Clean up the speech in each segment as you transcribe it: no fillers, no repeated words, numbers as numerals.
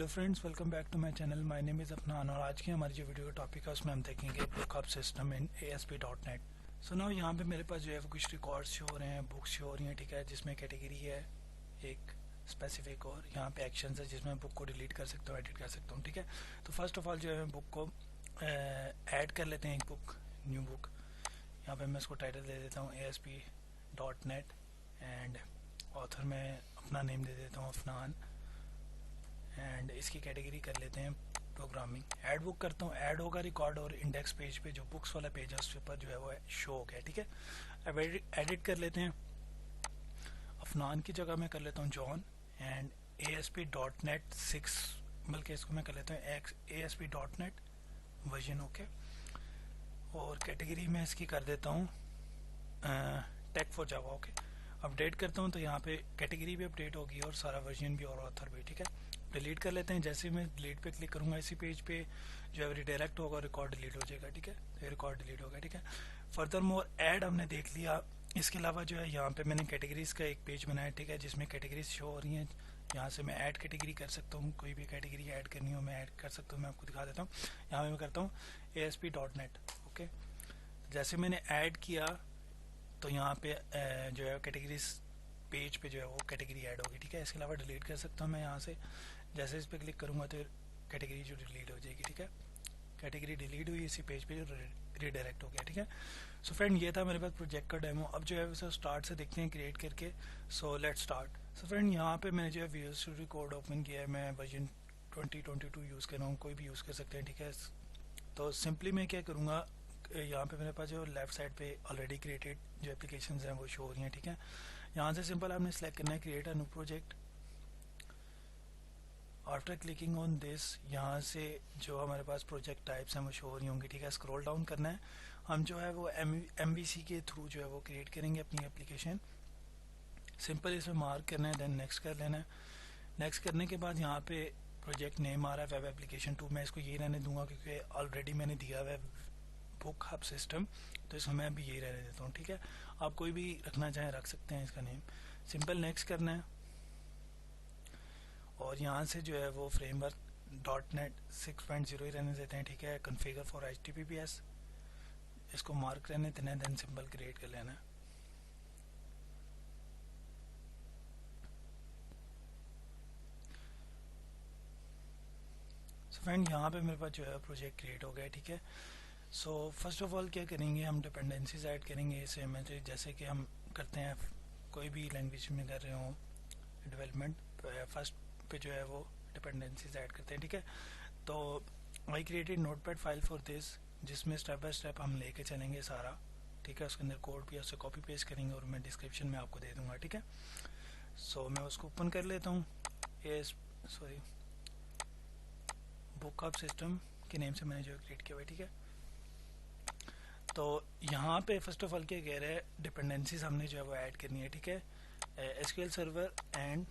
Friends, welcome back to my channel. My name is Afnan और आज की हमारी जो वीडियो का टॉपिक है उसमें हम देखेंगे book hub system in ASP.NET। So now यहाँ पे मेरे पास जो है वो कुछ रिकॉर्ड्स शो हो रहे हैं, बुक्स शो हो रही हैं, ठीक है, जिसमें कैटेगरी है एक स्पेसिफिक और यहाँ पे एक्शंस है जिसमें बुक को डिलीट कर सकता हूँ, एडिट कर सकता हूँ, ठीक है। तो फर्स्ट ऑफ ऑल जो है बुक को ऐड कर लेते हैं, एक बुक, न्यू बुक। यहाँ पे मैं इसको टाइटल दे देता हूँ ASP.NET एंड ऑथर में अपना नेम दे देता हूँ अफनान एंड इसकी कैटेगरी कर लेते हैं प्रोग्रामिंग। ऐड बुक करता हूँ, ऐड होगा रिकॉर्ड और इंडेक्स पेज पे जो बुक्स वाला पेज है उस पर जो है वो शो हो गया, ठीक है। अब एडिट कर लेते हैं, अफनान की जगह मैं कर लेता हूँ जॉन एंड ASP.NET 6, बल्कि इसको मैं कर लेता हूँ ASP.NET वर्जन, ओके। और कैटेगरी में इसकी कर देता हूँ take for Java, okay. Update करता हूँ तो यहाँ पे कैटेगरी भी अपडेट होगी और सारा वर्जन भी और ऑथर भी, ठीक है। डिलीट कर लेते हैं, जैसे ही मैं डिलीट पे क्लिक करूँगा इसी पेज पे जो है रिडायरेक्ट होगा, रिकॉर्ड डिलीट हो जाएगा, ठीक है। तो ये रिकॉर्ड डिलीट होगा, ठीक है। फर्दर मोर ऐड हमने देख लिया। इसके अलावा जो है यहाँ पे मैंने कैटेगरीज का एक पेज बनाया, ठीक है, जिसमें कैटेगरीज शो हो रही हैं। यहाँ से मैं ऐड कैटेगरी कर सकता हूँ, कोई भी कैटेगरी ऐड करनी हो मैं ऐड कर सकता हूँ। मैं आपको दिखा देता हूँ, यहाँ पे मैं करता हूँ ASP.NET, ओके। जैसे मैंने ऐड किया तो यहाँ पे जो है कैटेगरीज पेज पे जो है वो कैटेगरी ऐड होगी, ठीक है। इसके अलावा डिलीट कर सकता हूँ मैं यहाँ से, जैसे इस पर क्लिक करूँगा तो कैटेगरी जो डिलीट हो जाएगी, ठीक है। कैटेगरी डिलीट हुई, इसी पेज पे जो रीडायरेक्ट हो गया, ठीक है। सो फ्रेंड, ये था मेरे पास प्रोजेक्ट का डेमो। अब जो है उसे स्टार्ट से देखते हैं क्रिएट करके। So let's start. So friend, यहाँ पे मैंने जो है विजुअल स्टूडियो कोड ओपन किया है, मैं वर्जन 2022 यूज़ कर रहा हूँ, कोई भी यूज़ कर सकते हैं, ठीक है। तो सिंपली मैं क्या करूँगा, यहाँ पे मेरे पास जो लेफ्ट साइड पे ऑलरेडी क्रिएटेड जो एप्लीकेशंस हैं वो शो हो रही हैं, ठीक है। यहाँ से सिंपल आपने सेलेक्ट करना है create a new project. After clicking on this, यहाँ से जो हमारे पास प्रोजेक्ट टाइप्स हैं वो शो हो रही होंगी, ठीक है। स्क्रॉल डाउन करना है, हम जो है वो MVC के थ्रू जो है वो क्रिएट करेंगे अपनी एप्लीकेशन। सिंपल इसमें मार्क करना है, देन नेक्स्ट कर लेना है। नेक्स्ट करने के बाद यहाँ पे प्रोजेक्ट नेम आ रहा है वेब एप्लीकेशन 2, मैं इसको ये रहने दूंगा क्योंकि ऑलरेडी मैंने दिया हुआ है बुक हब सिस्टम, तो इसको मैं अभी यही रहने देता हूँ, ठीक है। आप कोई भी रखना चाहें रख सकते हैं इसका नेम। सिंपल नेक्स्ट करना है और यहाँ से जो है वो फ्रेमवर्क .NET 6.0 ही रहने देते हैं, ठीक है। कॉन्फ़िगर फॉर HTTPS इसको मार्क रहने देना है, देन सिंपल क्रिएट कर लेना है। सो फ्रेंड, यहाँ पे मेरे पास जो है प्रोजेक्ट क्रिएट हो गया, ठीक है। सो फर्स्ट ऑफ ऑल क्या करेंगे, हम डिपेंडेंसीज ऐड करेंगे इसे में, जैसे कि हम करते हैं कोई भी लैंग्वेज में कर रहे हो डेवलपमेंट, फर्स्ट पे जो है वो डिपेंडेंसीज ऐड करते हैं, ठीक है। तो I created notepad file for this, जिसमें स्टेप बाय स्टेप हम लेके चलेंगे सारा, ठीक है। उसके अंदर कोड भी उससे कॉपी पेस्ट करेंगे और मैं डिस्क्रिप्शन में आपको दे दूंगा, ठीक है। सो मैं उसको ओपन कर लेता हूँ, बुक हब सिस्टम के नेम से मैंने जो क्रिएट किया हुआ है, ठीक है। तो यहाँ पे फर्स्ट ऑफ ऑल क्या कह रहे हैं, डिपेंडेंसीज हमने जो है वो ऐड करनी है, ठीक है। SQL server and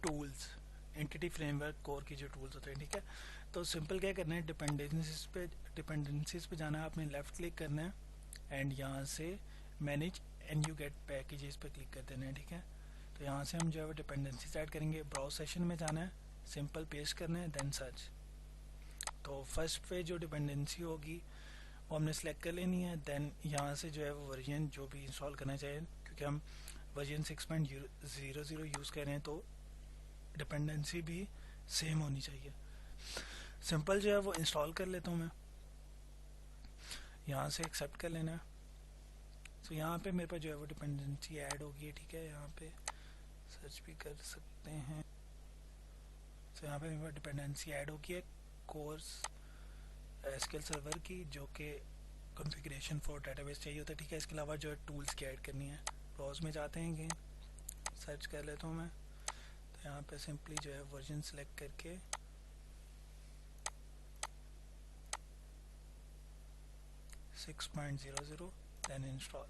tools, entity framework core की जो टूल्स होते हैं, ठीक है। तो सिंपल क्या करना है, डिपेंडेंसीज पे जाना है, आपने लेफ्ट क्लिक करना है एंड यहाँ से manage and you get packages पे क्लिक कर देना है, ठीक है। तो यहाँ से हम जो है वो डिपेंडेंसीज ऐड करेंगे। ब्राउज सेशन में जाना है, सिंपल पेस्ट करना है, देन सर्च। तो फर्स्ट पे जो डिपेंडेंसी होगी वो हमने सेलेक्ट कर लेनी है, देन यहाँ से जो है वो वर्जन जो भी इंस्टॉल करना चाहिए, क्योंकि हम वर्जन 6.00 यूज़ कर रहे हैं तो डिपेंडेंसी भी सेम होनी चाहिए। सिंपल जो है वो इंस्टॉल कर लेता हूँ मैं, यहाँ से एक्सेप्ट कर लेना है। तो यहाँ पे मेरे पास जो है वो डिपेंडेंसी ऐड होगी, ठीक है। यहाँ पे सर्च भी कर सकते हैं। तो यहाँ पे मेरे पास डिपेंडेंसी ऐड होगी है कोर्स SQL सर्वर की, जो कि कॉन्फ़िगरेशन फॉर डेटाबेस चाहिए होता है, ठीक है। इसके अलावा जो है टूल्स की ऐड करनी है। ब्राउज में जाते हैं कि सर्च कर लेता हूँ मैं, तो यहाँ पे सिंपली जो है वर्जन सेलेक्ट करके .00 देन इंस्टॉल।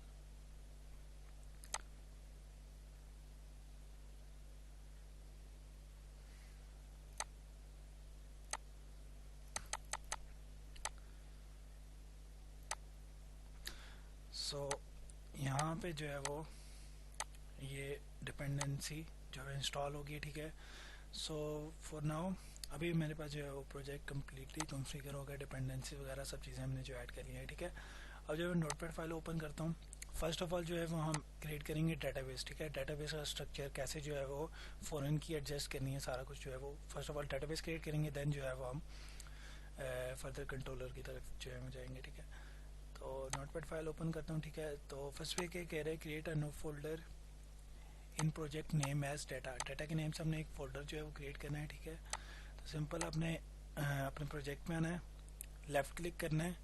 सो यहाँ पे जो है वो ये डिपेंडेंसी जो है इंस्टॉल होगी, ठीक है। सो फॉर नाउ अभी मेरे पास जो है वो प्रोजेक्ट कम्प्लीटली कॉन्फ़िगर हो गया, डिपेंडेंसी वगैरह सब चीज़ें हमने जो ऐड करी हैं, ठीक है। अब जब मैं नोटपैड फाइल ओपन करता हूँ, फर्स्ट ऑफ ऑल जो है वो हम क्रिएट करेंगे डेटाबेस, ठीक है। डेटाबेस का स्ट्रक्चर कैसे जो है वो फॉरेन की एडजस्ट करनी है, सारा कुछ जो है वो first of all database create करेंगे, देन जो है वो हम फर्दर कंट्रोलर की तरफ जो है हम जाएंगे, ठीक है। तो नोटपैड फाइल ओपन करता हूँ, ठीक है। तो फर्स्ट पे क्या कह रहे हैं, create a new folder in project name as data. Data के नेम से हमने एक फोल्डर जो है वो क्रिएट करना है, ठीक है। तो सिंपल अपने प्रोजेक्ट में आना है, लेफ़्ट क्लिक करना है,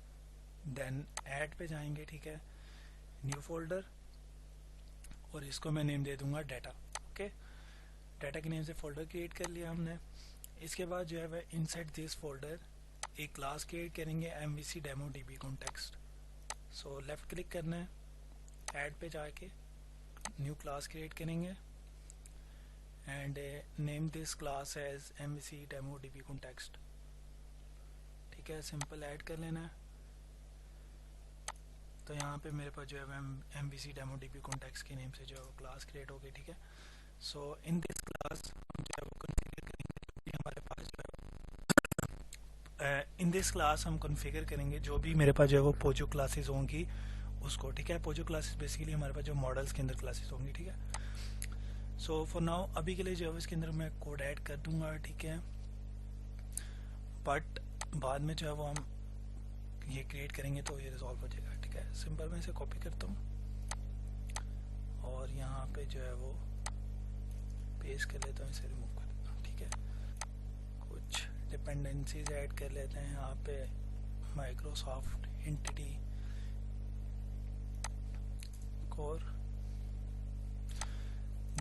देन ऐड पे जाएंगे, ठीक है, न्यू फोल्डर, और इसको मैं नेम दे दूंगा डाटा, ओके। डाटा के नेम से फोल्डर क्रिएट कर लिया हमने। इसके बाद जो है वह इनसाइड दिस फोल्डर एक क्लास क्रिएट करेंगे MVC demo DB context. So left click करना है, ऐड पे जाके न्यू क्लास क्रिएट करेंगे and name this class as MVC demo DB context, ठीक है। सिंपल ऐड कर लेना है। तो यहाँ पे मेरे पास जो है MVC डेमो DB कॉन्टेक्स्ट के नेम से जो है वो क्लास क्रिएट हो गई, ठीक है। सो इन दिस क्लास हम जो है वो कॉन्फ़िगर करेंगे हमारे पास जो है इन दिस क्लास हम कॉन्फ़िगर करेंगे जो भी मेरे पास जो है वो पोजो क्लासेस होंगी उसको, ठीक है। पोजो क्लासेस बेसिकली हमारे पास जो मॉडल्स के अंदर क्लासेस होंगी, ठीक है। सो फॉर नाउ अभी के लिए जो है इसके अंदर मैं कोड ऐड कर दूंगा, ठीक है। बट बाद में जो है वो हम ये क्रिएट करेंगे तो ये रिजॉल्व हो जाएगा, ठीक है। सिंपल मैं इसे कॉपी करता हूँ और यहाँ पे जो है वो पेस्ट कर लेता हूँ, इसे रिमूव कर देता हूँ, ठीक है। कुछ डिपेंडेंसीज ऐड कर लेते हैं यहाँ पे, माइक्रोसॉफ्ट एंटिटी कोर,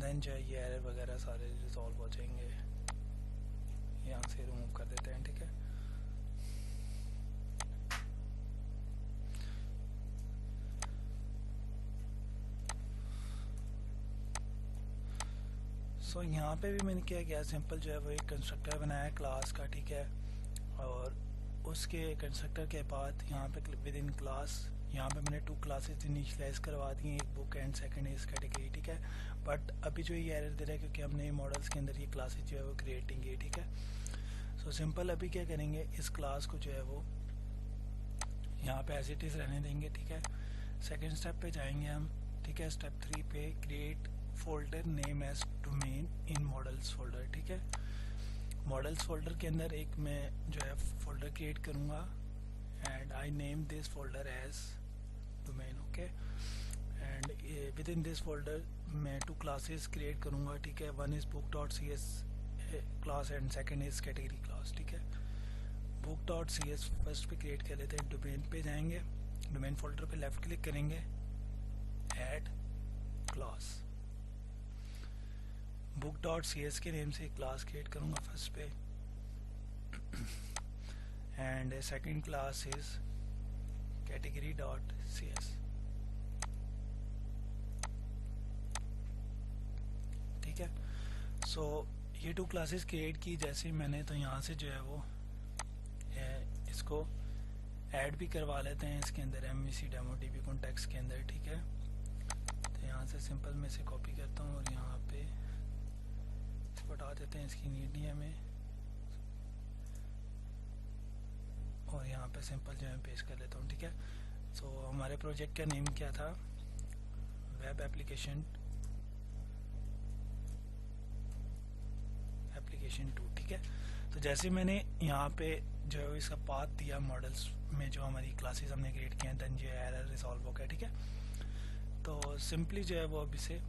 देन जो है ये एरर वगैरह सारे रिजॉल्व हो जाएंगे, यहाँ से रिमूव कर देते हैं, ठीक है। सो यहाँ पे भी मैंने क्या किया, सिंपल जो है वो एक कंस्ट्रक्टर बनाया क्लास का, ठीक है। और उसके कंस्ट्रक्टर के बाद यहाँ पे विद इन क्लास यहाँ पे मैंने 2 क्लासेस इनिशियलाइज करवा दी हैं, एक book and second is category, ठीक है। बट अभी जो ये एरर दे रहा है क्योंकि हमने मॉडल्स के अंदर ये क्लासेस जो है वो क्रिएटिंग है, ठीक है। सो सिंपल अभी क्या करेंगे, इस क्लास को जो है वो यहाँ पे एज इट इज़ रहने देंगे, ठीक है। सेकेंड स्टेप पे जाएंगे हम, ठीक है। स्टेप 3 पे create folder name as domain in models folder, ठीक है। मॉडल्स फोल्डर के अंदर एक मैं जो है फोल्डर क्रिएट करूँगा and I name this folder as domain, okay. And with in this folder मैं 2 क्लासेस क्रिएट करूँगा, ठीक है। One is book.cs class and second is category class, ठीक है। book.cs फर्स्ट पे क्रिएट कर लेते हैं, डोमेन पे जाएंगे, डोमेन फोल्डर पे लेफ्ट क्लिक करेंगे, ऐड क्लास, book.cs के नेम से क्लास क्रिएट करूँगा फर्स्ट पे and second class is category.cs, ठीक है। सो ये 2 क्लासेस क्रिएट की जैसे ही मैंने, तो यहाँ से जो है वो इसको ऐड भी करवा लेते हैं इसके अंदर MVC डेमो DB कॉन्टेक्स्ट के अंदर, ठीक है। तो यहाँ से सिंपल मैं इसे कॉपी करता हूँ और यहाँ पे हटा देते हैं, इसकी नीड नहीं है हमें, और यहाँ पे सिंपल जो है पेस्ट कर लेता हूँ, ठीक है। सो हमारे प्रोजेक्ट का नेम क्या था, वेब एप्लीकेशन 2, ठीक है। तो जैसे मैंने यहाँ पे जो है इसका पाथ दिया मॉडल्स में जो हमारी क्लासेस हमने क्रिएट किए हैं, देन जो है एरर रिजॉल्व हो गया, ठीक है। तो सिंपली जो है वो अब इसे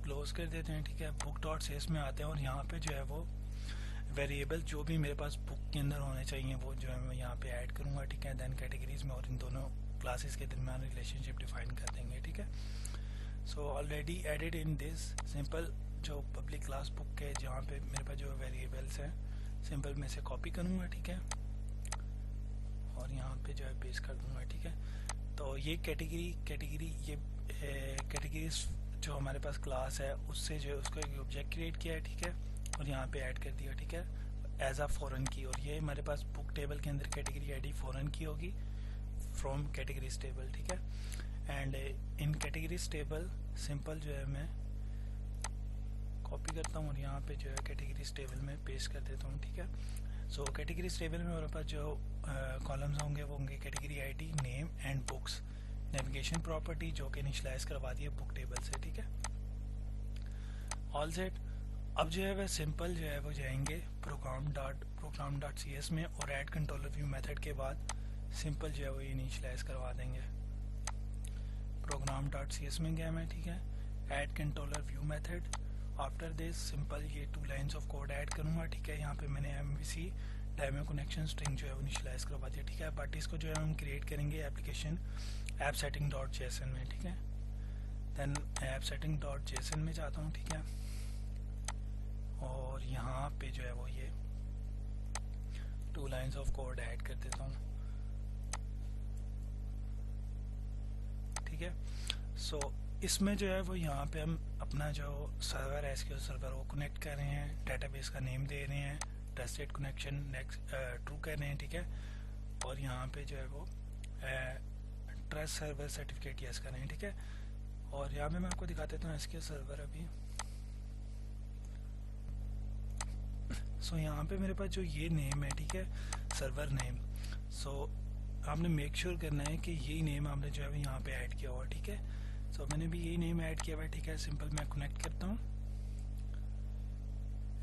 क्लोज कर देते हैं, ठीक है। book.cs में आते हैं और यहाँ पे जो है वो वेरिएबल जो भी मेरे पास बुक के अंदर होने चाहिए वो जो है मैं यहाँ पे ऐड करूँगा, ठीक है। देन कैटेगरीज में और इन दोनों क्लासेस के दरमियान रिलेशनशिप डिफाइन कर देंगे, ठीक है। So already added in this simple जो पब्लिक क्लास बुक है जहाँ पे मेरे पास जो वेरिएबल्स हैं, सिंपल मैं इसे कॉपी करूँगा, ठीक है, और यहाँ पे जो है पेस्ट कर दूँगा, ठीक है। तो ये कैटेगरी ये कैटेगरीज जो हमारे पास क्लास है उससे जो है उसको एक ऑब्जेक्ट क्रिएट किया है, ठीक है, और यहाँ पे ऐड कर दिया, ठीक है, एज अ फॉरेन की। और ये हमारे पास बुक टेबल के अंदर कैटेगरी आईडी फॉरेन की होगी फ्रॉम कैटेगरीज टेबल, ठीक है। And in categories table simple जो है मैं कॉपी करता हूँ और यहाँ पे जो है कैटेगरीज टेबल में पेस्ट कर देता हूँ, ठीक है। सो कैटेगरीज टेबल में मेरे पास जो कॉलम्स होंगे वो होंगे category ID, name and books, navigation property जो कि इनिशियलाइज करवा दी है बुक टेबल से, ठीक है। All set. अब जो है वह सिंपल जो है वो जाएंगे program.cs में और ऐड कंट्रोलर व्यू मेथड के बाद सिंपल जो है वो इनिशियलाइज करवा देंगे। program.cs में गया मैं, ठीक है, add controller view method. After this simple ये 2 लाइन्स ऑफ कोड ऐड करूँगा, ठीक है। यहाँ पे मैंने MVC डेमो कनेक्शन स्ट्रिंग जो है वो इनिशियलाइज करवा दिया, ठीक है। बट इसको जो है हम क्रिएट करेंगे एप्लीकेशन ऐप सेटिंग.json में, ठीक है। देन ऐप सेटिंग.json में जाता हूँ, ठीक है, और यहाँ पे जो है वो ये 2 लाइन्स ऑफ कोड ऐड कर देता हूँ, ठीक है। सो इसमें जो है वो यहाँ पे हम अपना जो सर्वर है SQL सर्वर वो कनेक्ट कर रहे हैं, डेटाबेस का नेम दे रहे हैं, ट्रस्टेड कनेक्शन नेक्स्ट ट्रू कर रहे हैं, ठीक है। और यहाँ पे जो है वो ट्रस्ट सर्वर सर्टिफिकेट यस कर रहे हैं, ठीक है। और यहाँ पे मैं आपको दिखा देता हूँ SQL सर्वर अभी। सो यहाँ पे मेरे पास जो ये नेम है, ठीक है, सर्वर नेम। सो आपने मेक श्योर करना है कि यही नेम आपने जो है यहाँ पे ऐड किया हुआ, ठीक है। सो मैंने भी यही नेम ऐड किया हुआ है, ठीक है। सिंपल मैं कनेक्ट करता हूँ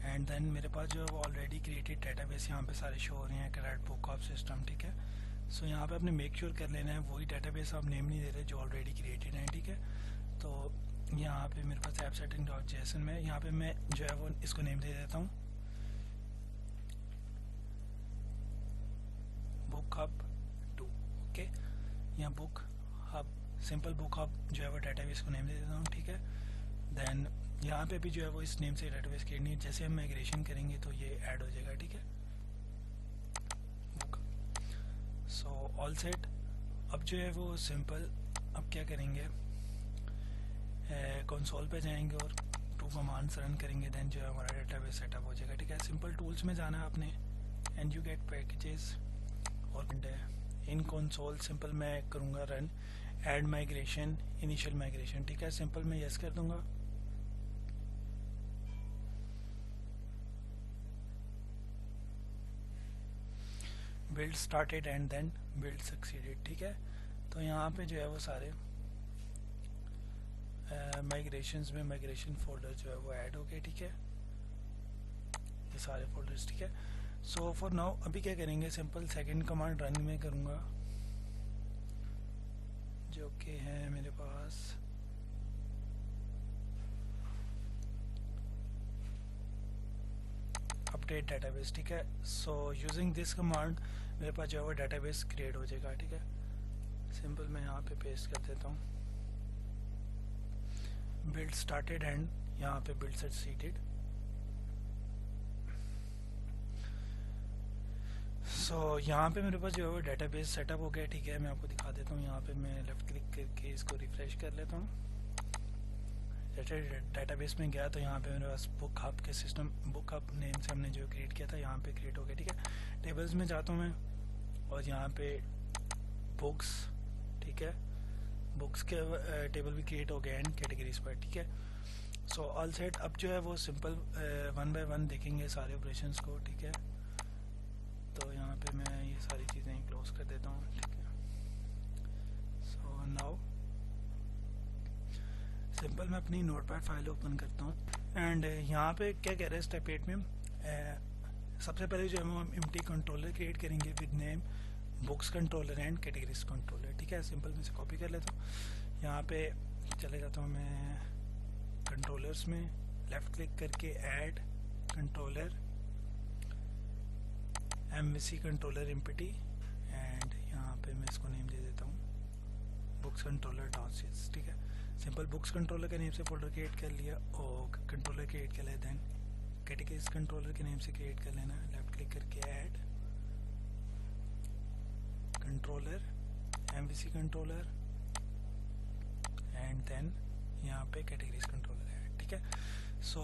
एंड देन मेरे पास जो है वो ऑलरेडी क्रिएटेड डेटाबेस यहाँ पे सारे शो हो रहे हैं, कैरेट बुक ऑफ सिस्टम, ठीक है। सो यहाँ पे आपने मेक श्योर कर लेना है वही डेटाबेस आप नेम नहीं दे रहे जो ऑलरेडी क्रिएटेड है, ठीक है। तो यहाँ पे मेरे पास ऐप सेटिंग.json में यहाँ पे मैं जो है वो इसको नेम दे देता हूँ बुक हब 2, ओके। यहाँ book hub, simple book hub जो है वो डेटाबेस को नेम दे देता हूँ, ठीक है। देन यहाँ पे भी जो है वो इस नेम से डेटाबेस क्रिएट नहीं, जैसे हम माइग्रेशन करेंगे तो ये ऐड हो जाएगा, ठीक है, बुक। So all set. अब जो है वो सिंपल अब क्या करेंगे, कंसोल पे जाएंगे और 2 कमांड्स रन करेंगे, देन जो है हमारा डेटाबेस सेटअप हो जाएगा, ठीक है। सिंपल टूल्स में जाना है आपने एंड यू गेट पैकेजेस और इन कंसोल सिंपल मैं करूँगा run add migration initial migration, ठीक है। सिंपल मैं यस कर दूंगा। Build started and then build succeeded, ठीक है। तो यहाँ पे जो है वो सारे माइग्रेशंस में माइग्रेशन फोल्डर जो है वो ऐड हो गए, ठीक है, ये सारे फोल्डर्स, ठीक है। सो फॉर नाउ अभी क्या करेंगे, सिंपल सेकंड कमांड रन में करूँगा जो कि है मेरे पास अपडेट डेटाबेस, ठीक है। सो यूजिंग दिस कमांड मेरे पास जो है वो डेटाबेस क्रिएट हो जाएगा, ठीक है। सिंपल मैं यहाँ पे पेस्ट कर देता हूँ बिल्ड स्टार्टेड एंड यहाँ पे बिल्ड सक्सीडेड। सो यहाँ पे मेरे पास जो है डेटाबेस सेटअप हो गया, ठीक है। मैं आपको दिखा देता हूँ, यहाँ पे मैं लेफ्ट क्लिक करके इसको रिफ्रेश कर लेता हूँ। डेटाबेस में गया तो यहाँ पे मेरे पास बुक हब के सिस्टम बुक हब नेम से हमने जो क्रिएट किया था यहाँ पे क्रिएट हो गया, ठीक है। टेबल्स में जाता हूँ मैं और यहाँ पे बुक्स, ठीक है, बुक्स के टेबल भी क्रिएट हो गए एंड कैटेगरीज पर, ठीक है। So all set. अब जो है वो सिंपल 1 बाय 1 देखेंगे सारे ऑपरेशंस को, ठीक है। तो यहाँ पे मैं ये सारी चीज़ें क्लोज कर देता हूँ, ठीक है। सो नाउ सिंपल मैं अपनी नोटपैड फाइल ओपन करता हूँ एंड यहाँ पे क्या कह रहे हैं स्टेप 8 में सबसे पहले जो है हम एम्प्टी कंट्रोलर क्रिएट करेंगे with name books controller and categories controller, ठीक है। सिंपल मैं इसे कॉपी कर लेता हूँ, यहाँ पे चले जाता हूँ मैं कंट्रोलर्स में, लेफ्ट क्लिक करके add controller MVC controller empty and यहाँ पे मैं इसको नेम दे देता हूँ बुक्स कंट्रोलर .cs, ठीक है। सिंपल बुक्स कंट्रोलर के नेम से फोल्डर क्रिएट कर लिया और कंट्रोलर क्रिएट कर लिया, देन कैटेगरीज कंट्रोलर के नेम से क्रिएट कर लेना, लेफ्ट क्लिक करके add controller MVC controller and then यहाँ पे कैटेगरीज कंट्रोलर ऐड, ठीक है। सो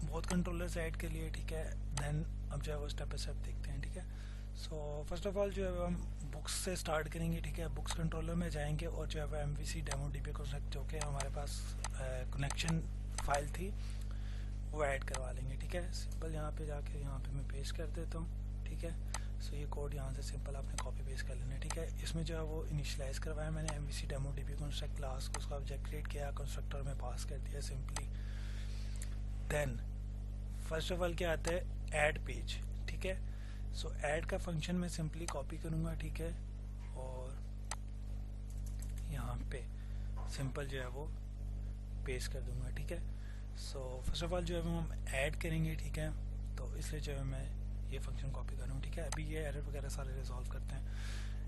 बहुत कंट्रोलर्स ऐड कर लिए, ठीक है। देन अब जो है वो स्टेप बाय स्टेप देखते हैं, ठीक है। सो फर्स्ट ऑफ ऑल जो है हम बुक्स से स्टार्ट करेंगे, ठीक है। बुक्स कंट्रोलर में जाएंगे और जो है वो MVC डेमो DB को जो कि हमारे पास कनेक्शन फाइल थी वो ऐड करवा लेंगे, ठीक है। सिंपल यहाँ पे जाके यहाँ पे मैं पेस्ट कर देता हूँ, ठीक है। सो ये कोड यहाँ से सिंपल आपने कॉपी पेस्ट कर लेना है, ठीक है। इसमें जो है वो इनिशियलाइज करवाया मैंने MVC demo DB construct class को, उसका ऑब्जेक्ट क्रिएट किया, कंस्ट्रक्टर में पास कर दिया simply. Then first of all क्या आता है, ऐड पेज, ठीक है। सो ऐड का फंक्शन मैं सिंपली कॉपी करूँगा, ठीक है, और यहाँ पे सिंपल जो है वो पेस्ट कर दूंगा, ठीक है। सो फर्स्ट ऑफ ऑल जो है वो हम ऐड करेंगे, ठीक है, तो इसलिए जो है मैं ये फंक्शन कॉपी कर रहा हूँ, ठीक है। अभी ये एरर वगैरह सारे रिजॉल्व करते हैं।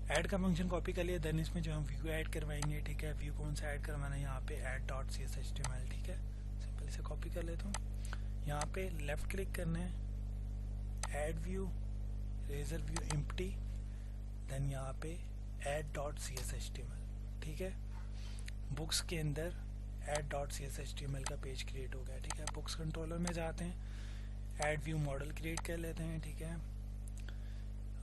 ऐड का फंक्शन कॉपी कर लिया, देन इसमें जो हम व्यू ऐड करवाएंगे, ठीक है। व्यू कौन सा ऐड करवाना है, यहाँ पे add.cshtml, ठीक है। सिंपल इसे कॉपी कर लेता हूँ, यहाँ पे लेफ्ट क्लिक करना है, add view, razor view empty, then यहाँ पे add.cshtml, ठीक है। बुक्स के अंदर add.cshtml का पेज क्रिएट हो गया, ठीक है। बुक्स कंट्रोलर में जाते हैं, ऐड व्यू मॉडल क्रिएट कर लेते हैं, ठीक है।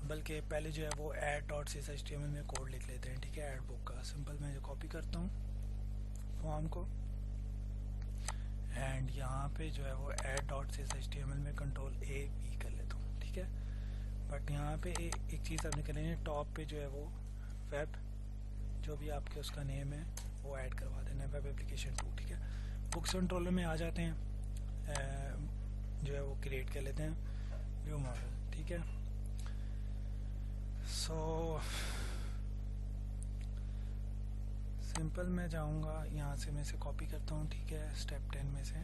बल्कि पहले जो है वो add.cshtml में कोड लिख लेते हैं, ठीक है, ऐड बुक का। सिंपल मैं जो कॉपी करता हूँ फॉर्म को, एंड यहाँ पे जो है वो add.cshtml में Ctrl+A+B कर लेता हूँ, ठीक है। बट यहाँ पे एक चीज़ आपने करनी है, टॉप पे जो है वो वेब जो भी आपके उसका नेम है वो ऐड करवा देना है, वेब एप्लीकेशन 2, ठीक है। बुक्स कंट्रोलर में आ जाते हैं, जो है वो क्रिएट कर लेते हैं व्यू मॉडल, ठीक है। सो सिंपल मैं जाऊंगा यहाँ से, मैं इसे कॉपी करता हूँ, ठीक है। स्टेप 10 में से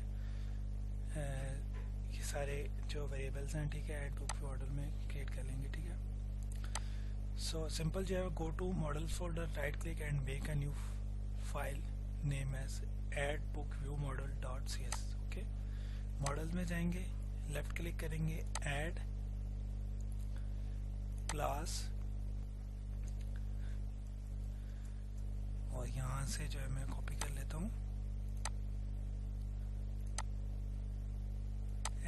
ये सारे जो वेरिएबल्स हैं, ठीक है, ऐड बुक मॉडल में क्रिएट कर लेंगे, ठीक है। सो सिंपल जो है go to model folder, right click and make a new file name as add.book_view_model.cs, okay. Model में जाएंगे, लेफ्ट क्लिक करेंगे, ऐड क्लास, और यहाँ से जो है मैं कॉपी कर लेता हूँ,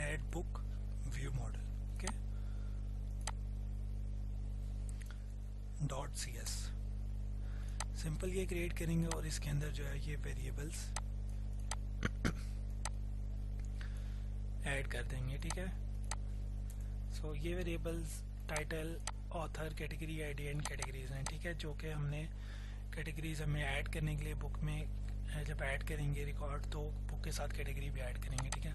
add book view model, okay, .cs। Simple ये क्रिएट करेंगे और इसके अंदर जो है ये वेरिएबल्स ऐड कर देंगे, ठीक है। सो ये variables title, author, category, ID and categories हैं, ठीक है, जो कि हमने कैटेगरीज हमें ऐड करने के लिए बुक में जब ऐड करेंगे रिकॉर्ड तो बुक के साथ कैटेगरी भी ऐड करेंगे, ठीक है।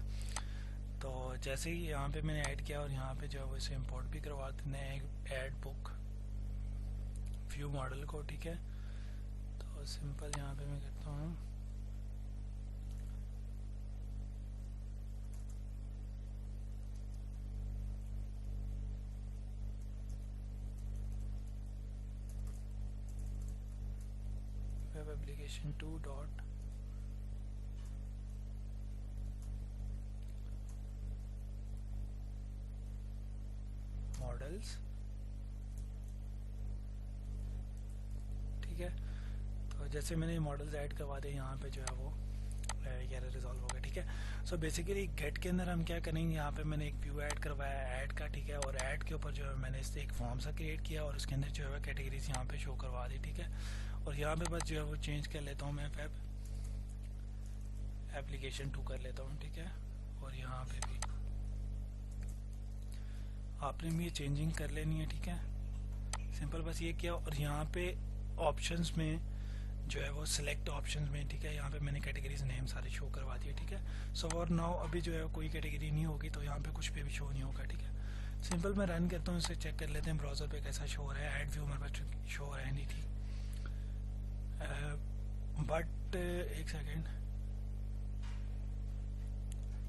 तो जैसे ही यहाँ पे मैंने ऐड किया और यहाँ पे जो है वो इसे इंपोर्ट भी करवा देते हैं ऐड बुक व्यू मॉडल को, ठीक है। तो सिंपल यहाँ पे मैं करता हूँ वेब एप्लीकेशन 2 डॉट मॉडल्स, ठीक है। तो जैसे मैंने मॉडल्स ऐड करवा दिए, यहाँ पे जो है वो ये रिजॉल्व हो गया, ठीक है। सो बेसिकली गेट के अंदर हम क्या करेंगे, यहाँ पे मैंने एक व्यू ऐड करवाया ऐड का, ठीक है, और ऐड के ऊपर जो है मैंने इससे एक फॉर्म सा क्रिएट किया और उसके अंदर जो है कैटेगरीज यहाँ पे शो करवा दी, ठीक है। और यहाँ पे बस जो है वो चेंज कर लेता हूँ, मैं वेब एप्लीकेशन 2 कर लेता हूँ, ठीक है। और यहाँ पे भी आपने भी ये चेंजिंग कर लेनी है, ठीक है। सिंपल बस ये किया और यहाँ पे ऑप्शंस में जो है वो सिलेक्ट ऑप्शंस में, ठीक है, यहाँ पे मैंने कैटेगरीज नेम सारे शो करवा दिए, ठीक है। सो और नाउ अभी जो है कोई कैटेगरी नहीं होगी तो यहाँ पे कुछ भी शो नहीं होगा, ठीक है। सिंपल मैं रन करता हूँ, इसे चेक कर लेते हैं ब्राउजर पे कैसा शो हो रहा है। ऐड व्यू हमारे पास शो हो रहा है नहीं, ठीक, बट एक सेकेंड,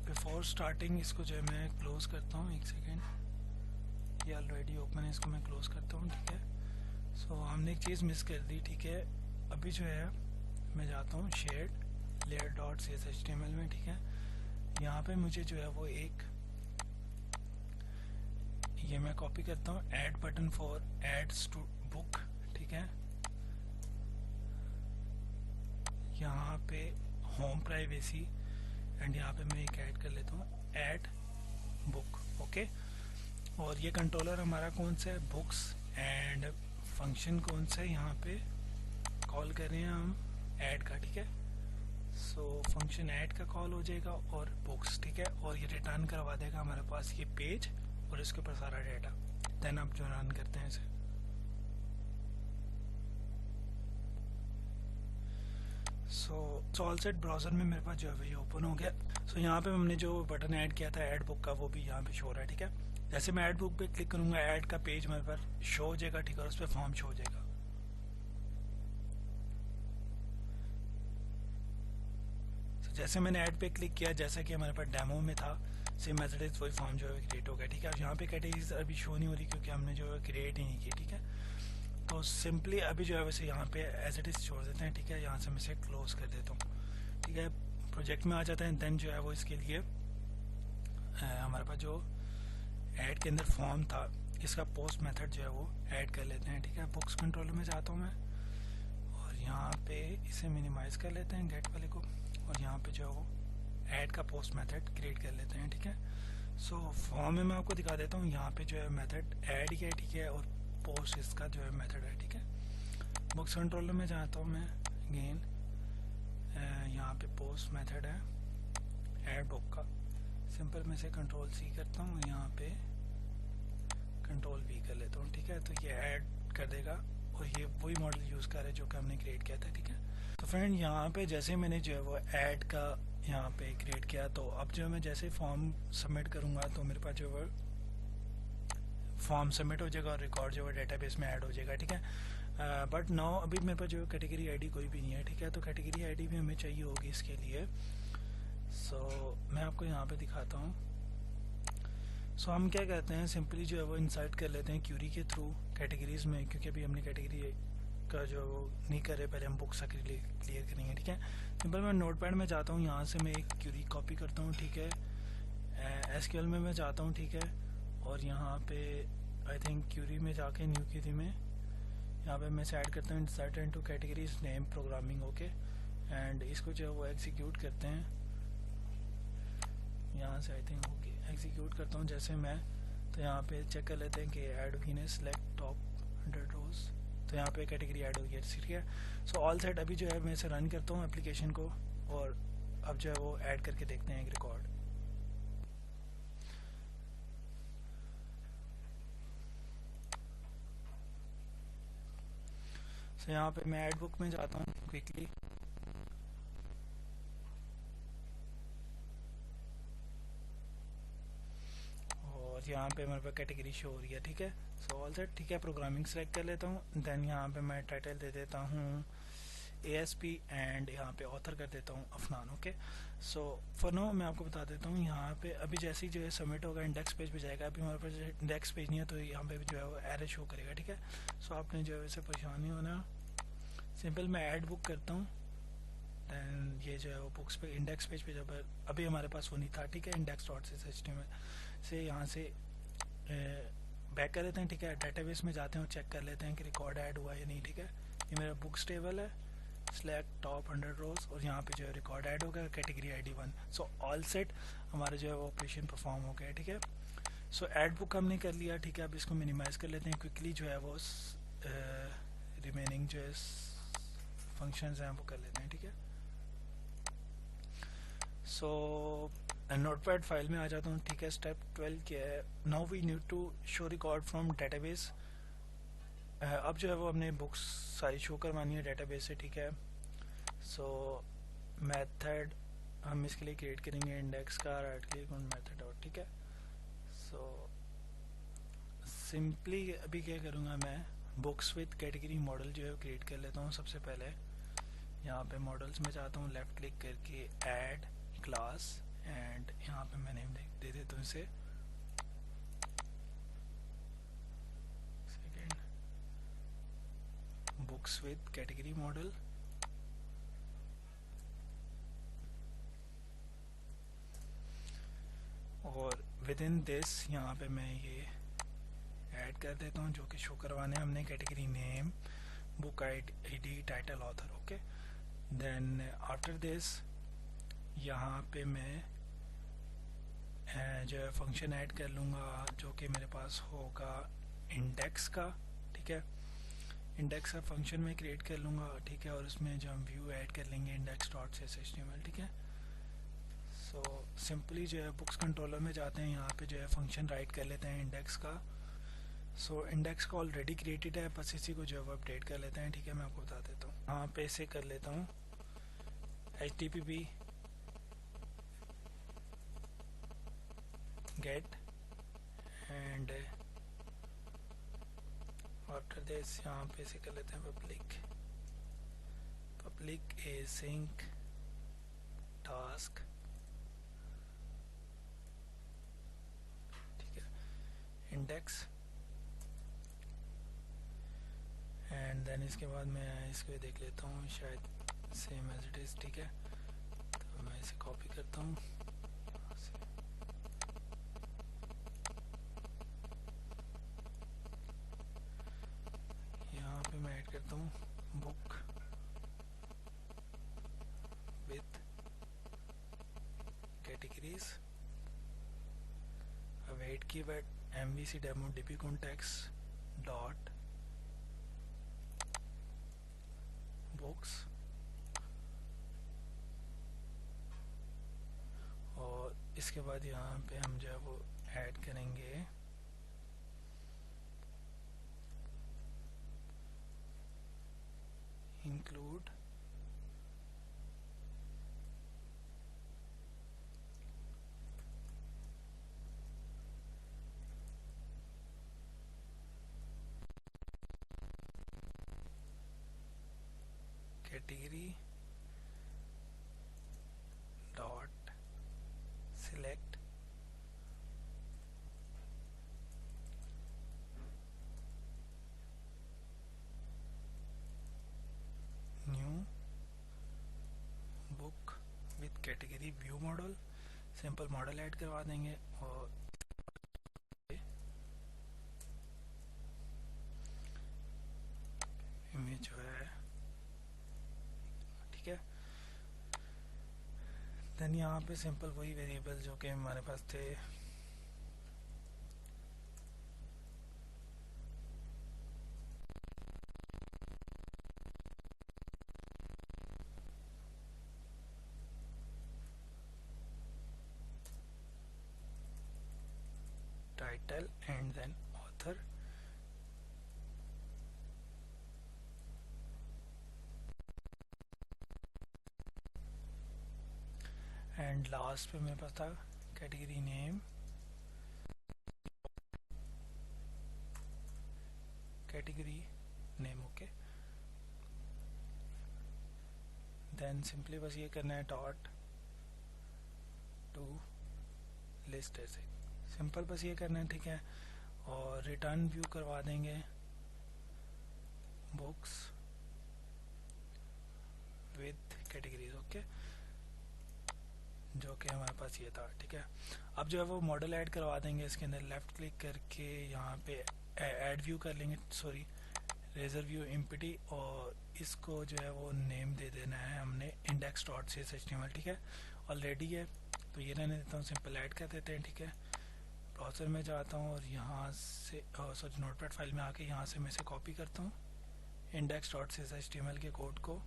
बिफोर स्टार्टिंग इसको जो है मैं क्लोज करता हूँ, एक सेकेंड, ये ऑलरेडी ओपन है, इसको मैं क्लोज करता हूँ, ठीक है। सो हमने एक चीज़ मिस कर दी, ठीक है। अभी जो है मैं जाता हूँ शेड लेयर डॉट CSHTML में, ठीक है। यहाँ पे मुझे जो है वो एक ये मैं कॉपी करता हूँ, add button for adds to book, ठीक है। यहाँ पे होम प्राइवेसी एंड यहाँ पे मैं एक ऐड कर लेता हूँ ऐड बुक, ओके। और ये कंट्रोलर हमारा कौन सा है, बुक्स, एंड फंक्शन कौन सा है, यहाँ पे कॉल कर रहे हैं हम ऐड का, ठीक है। सो फंक्शन ऐड का कॉल हो जाएगा और बुक्स, ठीक है, और ये रिटर्न करवा देगा हमारे पास ये पेज और इसके ऊपर सारा डेटा। देन आप जो रन करते हैं इसे, सो ऑल सेट ब्राउज़र में मेरे पास जो है ये ओपन हो गया। सो यहाँ पे हमने जो बटन ऐड किया था ऐड बुक का वो भी यहाँ पे शो हो रहा है, ठीक है। जैसे मैं ऐड बुक पे क्लिक करूँगा ऐड का पेज मेरे पर शो हो जाएगा, ठीक है, और उस पर फॉर्म शो हो जाएगा। जैसे मैंने ऐड पे क्लिक किया, जैसा कि हमारे पास डेमो में था, सेम एज इट इज वही फॉर्म जो है क्रिएट हो गया, ठीक है। अब यहाँ पे कैटेगरीज अभी शो नहीं हो रही क्योंकि हमने जो है क्रिएट ही नहीं की, ठीक है। तो सिंपली अभी जो है वैसे यहाँ पे एज इट इज छोड़ देते हैं, ठीक है। यहाँ से मैं इसे क्लोज कर देता हूँ, ठीक है। प्रोजेक्ट में आ जाता है। देन जो है वो इसके लिए हमारे पास जो ऐड के अंदर फॉर्म था इसका पोस्ट मेथड जो है वो ऐड कर लेते हैं, ठीक है। बुक्स कंट्रोलर में जाता हूँ मैं और यहाँ पे इसे मिनिमाइज कर लेते हैं गेट वाले को, और यहाँ पे जो है वो ऐड का पोस्ट मेथड क्रिएट कर लेते हैं, ठीक है। सो फॉर्म में मैं आपको दिखा देता हूँ, यहाँ पे जो है मेथड ऐड ही है, ठीक है, और पोस्ट इसका जो है मेथड है, ठीक है। बुक्स कंट्रोलर में जाता हूँ मैं अगेन, यहाँ पे पोस्ट मेथड है ऐड बुक का। सिंपल मैं से कंट्रोल सी करता हूँ, यहाँ पे कंट्रोल वी कर लेता हूँ, ठीक है। तो ये ऐड कर देगा और ये वही मॉडल यूज़ कर रहा है जो कि हमने क्रिएट किया था, ठीक है। तो फ्रेंड यहाँ पे जैसे मैंने जो है वो ऐड का यहाँ पे क्रिएट किया, तो अब जो मैं जैसे फॉर्म सबमिट करूँगा तो मेरे पास जो है फॉर्म सबमिट हो जाएगा और रिकॉर्ड जो है डेटाबेस में ऐड हो जाएगा, ठीक है। बट नाउ अभी मेरे पास जो कैटेगरी आईडी कोई भी नहीं है, ठीक है। तो कैटेगरी आईडी भी हमें चाहिए होगी इसके लिए। सो मैं आपको यहाँ पे दिखाता हूँ। सो हम क्या कहते हैं, सिंपली जो है वो इंसर्ट कर लेते हैं क्यूरी के थ्रू कैटेगरीज में, क्योंकि अभी हमने कैटेगरी का जो वो नहीं कर रहे, पहले हम बुक्स का क्लियर करेंगे, ठीक है। सिंपल मैं नोटपैड में जाता हूँ, यहाँ से मैं एक क्यूरी कॉपी करता हूँ, ठीक है। एसक्यूएल में मैं जाता हूँ, ठीक है, और यहाँ पे आई थिंक क्यूरी में जाके न्यू क्यूरी में यहाँ पे मैं से ऐड करता हूँ insert into categories name programming, okay. And इसको जो है वो एग्जीक्यूट करते हैं, यहाँ से आई थिंक ओके एग्जीक्यूट करता हूँ जैसे मैं। तो यहाँ पे चेक कर लेते हैं कि ऐड हुई ने सिलेक्ट टॉप 100 रोज, तो यहाँ पे कैटेगरी ऐड हो गई है, ठीक है। सो ऑल सेट अभी जो है मैं इसे रन करता हूँ एप्लीकेशन को, और अब जो है वो ऐड करके देखते हैं एक रिकॉर्ड। सो यहाँ पे मैं ऐड बुक में जाता हूँ क्विकली, और यहाँ पे मेरे पास कैटेगरी शो हो रही है, ठीक है। सो ऑल सेट, ठीक है। प्रोग्रामिंग सेलेक्ट कर लेता हूँ। देन यहाँ पे मैं टाइटल दे देता हूँ ASP एंड यहाँ पे ऑथर कर देता हूँ Afnan, okay. So for now मैं आपको बता देता हूँ, यहाँ पे अभी जैसे ही जो है सबमिट होगा इंडेक्स पेज पे जाएगा। अभी हमारे पास इंडेक्स पेज नहीं है तो यहाँ पे जो है वो एरर शो करेगा, ठीक है। सो आपने जो है वैसे परेशान नहीं होना, सिंपल मैं ऐड बुक करता हूँ। दैन ये जो है वो बुक्स पे इंडेक्स पेज पे जब अभी हमारे पास वो नहीं था, ठीक है, index.html से यहाँ से बैक कर लेते हैं, ठीक है। डेटाबेस में जाते हैं और चेक कर लेते हैं कि रिकॉर्ड ऐड हुआ या नहीं, ठीक है। ये मेरा बुक्स टेबल है, सिलेक्ट टॉप 100 रोज, और यहाँ पे जो है रिकॉर्ड ऐड हो गया category ID 1। So all set हमारा जो है वो ऑपरेशन परफॉर्म हो गया, ठीक है। सो ऐड बुक हमने कर लिया, ठीक है। अब इसको मिनिमाइज कर लेते हैं क्विकली, जो है वो रिमेनिंग जो है फंक्शंस हैं वो कर लेते हैं, ठीक है। सो नोटपैड फाइल में आ जाता हूँ, ठीक है। स्टेप 12 क्या है, now we need to show record from database. अब जो है वो हमने बुक्स सारी शो करवानी है डेटाबेस से, ठीक है। सो मेथड हम इसके लिए क्रिएट करेंगे इंडेक्स का, राइट क्लिक ऑन मेथड और, ठीक है। सो सिंपली अभी क्या करूँगा मैं, बुक्स विद कैटेगरी मॉडल जो है क्रिएट कर लेता हूँ। सबसे पहले यहाँ पे मॉडल्स में जाता हूँ, लेफ्ट क्लिक करके ऐड क्लास, एंड यहाँ पे मैं नेम दे देता हूँ इसे second books with category model. और विद इन दिस यहाँ पे मैं ये ऐड कर देता हूँ जो कि शो करवाने हमने category name, book ID, title, author, okay. Then after this यहाँ पे मैं जो है फंक्शन ऐड कर लूँगा जो कि मेरे पास होगा इंडेक्स का, ठीक है। इंडेक्स का फंक्शन में क्रिएट कर लूँगा, ठीक है, और उसमें जो हम व्यू ऐड कर लेंगे इंडेक्स डॉट से HTML, ठीक है। सो सिंपली जो है बुक्स कंट्रोलर में जाते हैं, यहाँ पे जो है फंक्शन राइट कर लेते हैं इंडेक्स का। सो इंडेक्स का ऑलरेडी क्रिएटेड है, बस इसी को जो है वो अपडेट कर लेते हैं, ठीक है। मैं आपको बता देता हूँ, यहाँ पे इसे कर लेता हूँ HTTP get and after this यहाँ पे इसे कर लेते हैं पब्लिक एसिंक टास्क, ठीक है, इंडेक्स एंड देन इसके बाद मैं इसको देख लेता हूँ, शायद सेम एज इट इज़, ठीक है। तो मैं इसे कॉपी करता हूँ, यहाँ पे मैं ऐड करता हूँ book with categories, await keyword MVC demo DP context dot books, और इसके बाद यहाँ पे हम जो है वो ऐड करेंगे include category dot select new book with category view model, simple model add करवा देंगे, और इमेज जो है, ठीक है। देन यहाँ पे सिंपल वही वेरिएबल जो कि हमारे पास थे, title and then author, and last पे मेरे पास था category name, okay. Then simply बस ये करना है डॉट टू लिस्ट, ऐसे सिंपल बस ये करना है, ठीक है। और रिटर्न व्यू करवा देंगे बुक्स विद कैटेगरीज, ओके, जो कि हमारे पास ये था, ठीक है। अब जो है वो मॉडल ऐड करवा देंगे, इसके अंदर लेफ्ट क्लिक करके यहाँ पे ऐड व्यू कर लेंगे, सॉरी रेजर व्यू एम्प्टी, और इसको जो है वो नेम दे देना है हमने इंडेक्स डॉट से HTML, ठीक है। ऑलरेडी है तो ये रहने देता हूँ, सिंपल ऐड कर देते हैं, ठीक है। ब्राउज़र में जाता हूँ और यहाँ से सॉरी नोटपैड फाइल में आके यहाँ से मैं इसे कॉपी करता हूँ इंडेक्स डॉट से HTML के कोड को,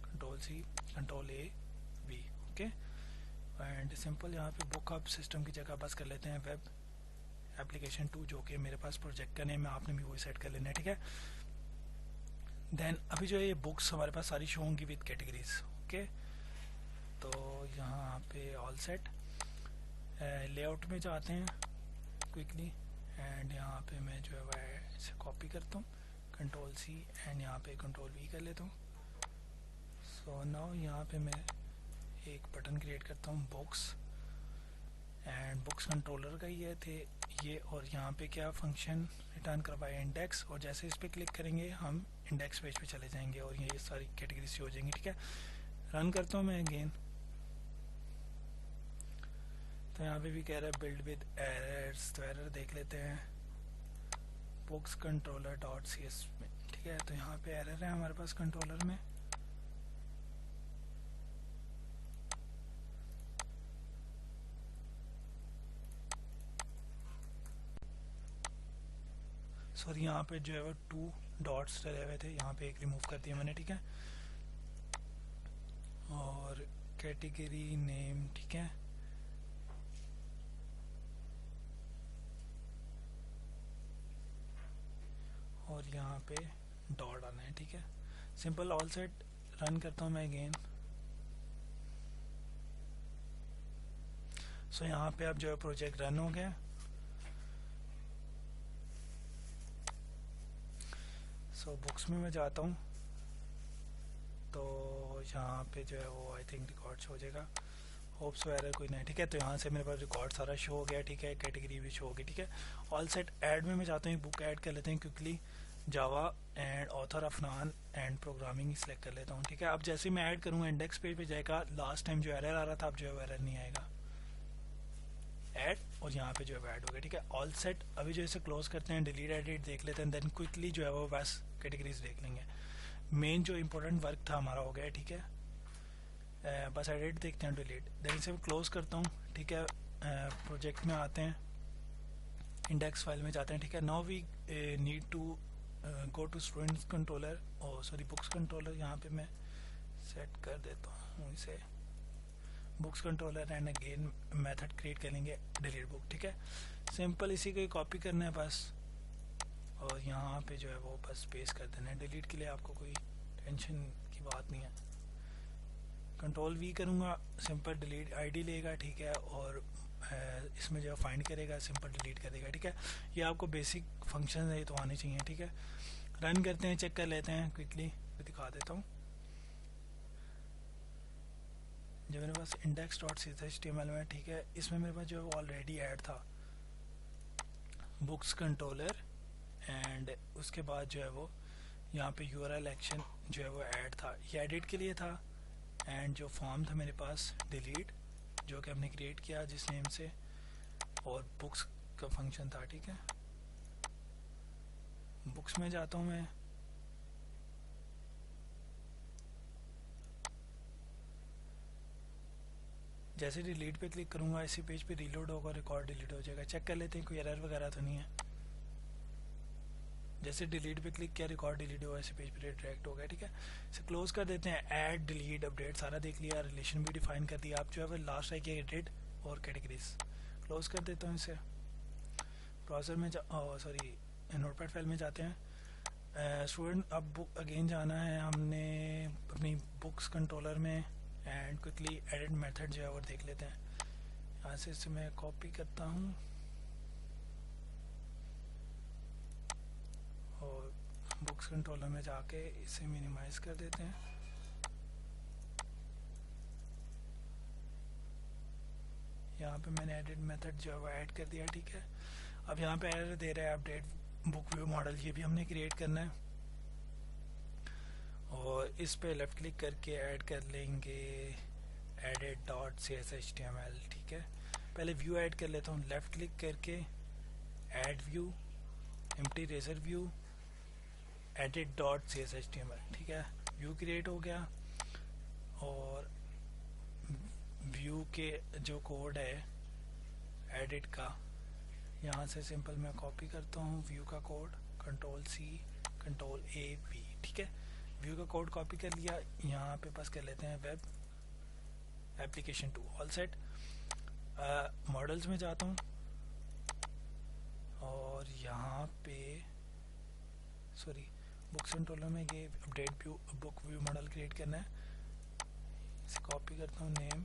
Ctrl+C Ctrl+A+V, okay. And simple यहाँ पे बुक हब सिस्टम की जगह बस कर लेते हैं वेब एप्लीकेशन 2, जो कि मेरे पास प्रोजेक्ट का नेम है, आपने भी वही सेट कर लेना है, ठीक है। देन अभी जो है ये बुक्स हमारे पास सारी शो होंगी विद कैटेगरीज, ओके। तो यहाँ पे ऑल सेट, लेआउट में जाते हैं क्विकली, एंड यहाँ पे मैं जो है वह इसे कॉपी करता हूँ, Ctrl+C एंड यहाँ पे Ctrl+V कर लेता हूँ। सो नाउ यहाँ पे मैं एक बटन क्रिएट करता हूँ बुक्स, एंड बुक्स कंट्रोलर का ये थे ये, और यहाँ पे क्या फंक्शन रिटर्न करवाए इंडेक्स, और जैसे इस पर क्लिक करेंगे हम इंडेक्स पेज पे चले जाएंगे और ये सारी कैटेगरी से हो जाएंगी, ठीक है। रन करता हूँ मैं अगेन, तो यहाँ पे भी कह रहा है बिल्ड विद एरर्स, तो एरर देख लेते हैं बुक्स कंट्रोलर डॉट CS में, ठीक है। तो यहाँ पे एरर है हमारे पास कंट्रोलर में, सॉरी यहाँ पे जो है वो 2 डॉट्स डले हुए थे, यहाँ पे एक रिमूव कर दिया मैंने, ठीक है। और कैटेगरी नेम, ठीक है, और यहाँ पे डॉट आना है, ठीक है। Simple, all set. रन करता हूँ मैं अगेन। सो यहाँ पे अब जो है प्रोजेक्ट रन हो गया। सो बुक्स में मैं जाता हूँ तो यहाँ पे जो है वो आई थिंक रिकॉर्ड हो जाएगा। होप सो एरर कोई नहीं, ठीक है। तो यहाँ से मेरे पास रिकॉर्ड सारा शो हो गया, ठीक है। कैटेगरी भी शो हो गई, ठीक है। All set. ऐड में मैं जाता हूँ, बुक ऐड कर लेते हैं quickly. Java and author Afnan and programming he select कर लेता हूँ, ठीक है। अब जैसे मैं ऐड करूँगा इंडेक्स पेज पे जाएगा। लास्ट टाइम जो एरर आ रहा था अब जो है वो एरर नहीं आएगा। ऐड, और यहाँ पे जो है ऐड हो गया, ठीक है। All set. अभी जो इसे क्लोज करते हैं, डिलीट एडिट देख लेते हैं, देन क्विकली जो है वो बस कैटेगरीज देख लेंगे। मेन जो इंपॉर्टेंट वर्क था हमारा हो गया, ठीक है। बस एडिट देखते हैं, डिलीट, देन इसे क्लोज करता हूँ, ठीक है। प्रोजेक्ट में आते हैं, इंडेक्स फाइल में जाते हैं, ठीक है। Now we need to go to students controller, और सॉरी बुक्स कंट्रोलर। यहाँ पे मैं सेट कर देता हूँ इसे books controller, and again method create करेंगे डिलीट बुक, ठीक है। सिंपल इसी को कॉपी करना है बस, और यहाँ पे जो है वो बस पेस्ट कर देना है। डिलीट के लिए आपको कोई टेंशन की बात नहीं है। कंट्रोल वी करूँगा, सिंपल डिलीट आईडी लेगा, ठीक है। और इसमें जो है फाइंड करेगा, सिंपल डिलीट कर देगा, ठीक है। ये आपको बेसिक फंक्शन है, ये तो आने चाहिए, ठीक है। रन करते हैं, चेक कर लेते हैं क्विकली, दिखा देता हूँ। जो मेरे पास इंडेक्स डॉट html में, ठीक है, इसमें मेरे पास जो है ऑलरेडी ऐड था बुक्स कंट्रोलर, एंड उसके बाद जो है वो यहाँ पे URL एक्शन जो है वो ऐड था, ये एडिट के लिए था। एंड जो फॉर्म था मेरे पास डिलीट, जो कि हमने क्रिएट किया जिस नेम से, और बुक्स का फंक्शन था, ठीक है। बुक्स में जाता हूँ मैं, जैसे डिलीट पे क्लिक करूँगा इसी पेज पे रीलोड होगा, रिकॉर्ड डिलीट हो जाएगा। चेक कर लेते हैं कोई एरर वगैरह तो नहीं है। जैसे डिलीट पे क्लिक किया, रिकॉर्ड डिलीट हुआ, इसी पेज पे डायरेक्ट हो गया, ठीक है। इसे क्लोज कर देते हैं। ऐड, डिलीट, अपडेट सारा देख लिया, रिलेशन भी डिफाइन कर दिया। आप जो है वो लास्ट रह गया एडिट और कैटेगरीज। क्लोज कर देता हूँ इसे। ब्राउज़र में सॉरी नोटपैड फाइल में जाते हैं। स्टूडेंट, अब बुक अगेन जाना है हमने अपनी बुक्स कंट्रोलर में, एंड क्विकली एडिट मेथड जो है वो देख लेते हैं। यहाँ से इसे मैं कॉपी करता हूँ और बुक्स कंट्रोलर में जाके इसे मिनिमाइज कर देते हैं। यहाँ पे मैंने एडिट मेथड जो है वो ऐड कर दिया, ठीक है। अब यहाँ पे एरर दे रहा है अपडेट बुक व्यू मॉडल, ये भी हमने क्रिएट करना है, और इस पे लेफ्ट क्लिक करके ऐड कर लेंगे edit डॉट html, ठीक है। पहले व्यू ऐड कर लेता हूँ, लेफ्ट क्लिक करके add view, empty razor view, edit dot html, ठीक है। व्यू क्रिएट हो गया, और व्यू के जो कोड है एडिट का, यहाँ से सिंपल मैं कॉपी करता हूँ व्यू का कोड, Ctrl+C Ctrl+A+V, ठीक है। व्यू का कोड कॉपी कर लिया, यहाँ पे बस कर लेते हैं web application 2, all set. Models में जाता हूँ, और यहाँ पे सॉरी बुक्स कंट्रोलर में ये update view book view model create करना है। इसे कॉपी करता हूँ, नेम,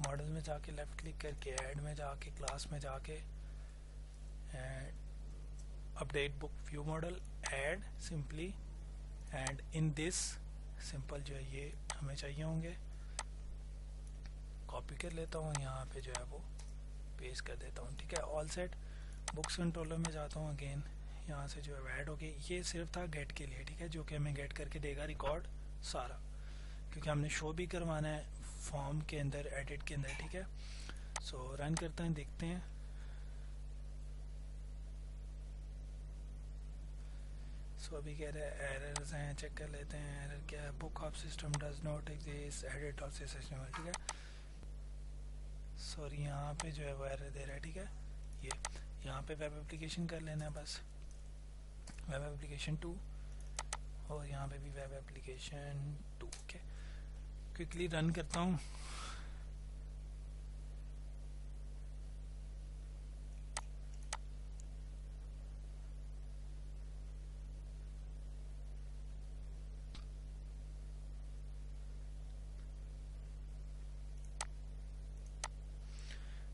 मॉडल में जाके लेफ्ट क्लिक करके ऐड में जाके क्लास में जाके update book view model, add simply, and in this simple जो है ये हमें चाहिए होंगे। कॉपी कर लेता हूँ, यहाँ पे जो है वो पेस्ट कर देता हूँ, ठीक है। All set. बुक्स कंट्रोलर में जाता हूँ अगेन, यहाँ से जो है ऐड हो गई। ये सिर्फ था गेट के लिए, ठीक है, जो कि हमें गेट करके देगा रिकॉर्ड सारा, क्योंकि हमने शो भी करवाना है फॉर्म के अंदर, एडिट के अंदर, ठीक है। सो रन करते हैं, देखते हैं। सो अभी कह रहे हैं एरर्स हैं, चेक कर लेते हैं एरर क्या है। Book of system does not exist, edit of system, ठीक है। सॉरी यहाँ पे जो है वो एरर दे रहा है, ठीक है। ये यहाँ पे वेब एप्लीकेशन कर लेना है बस। वेब एप्लीकेशन 2 और यहाँ पे भी web application 2। Okay, quickly run करता हूँ।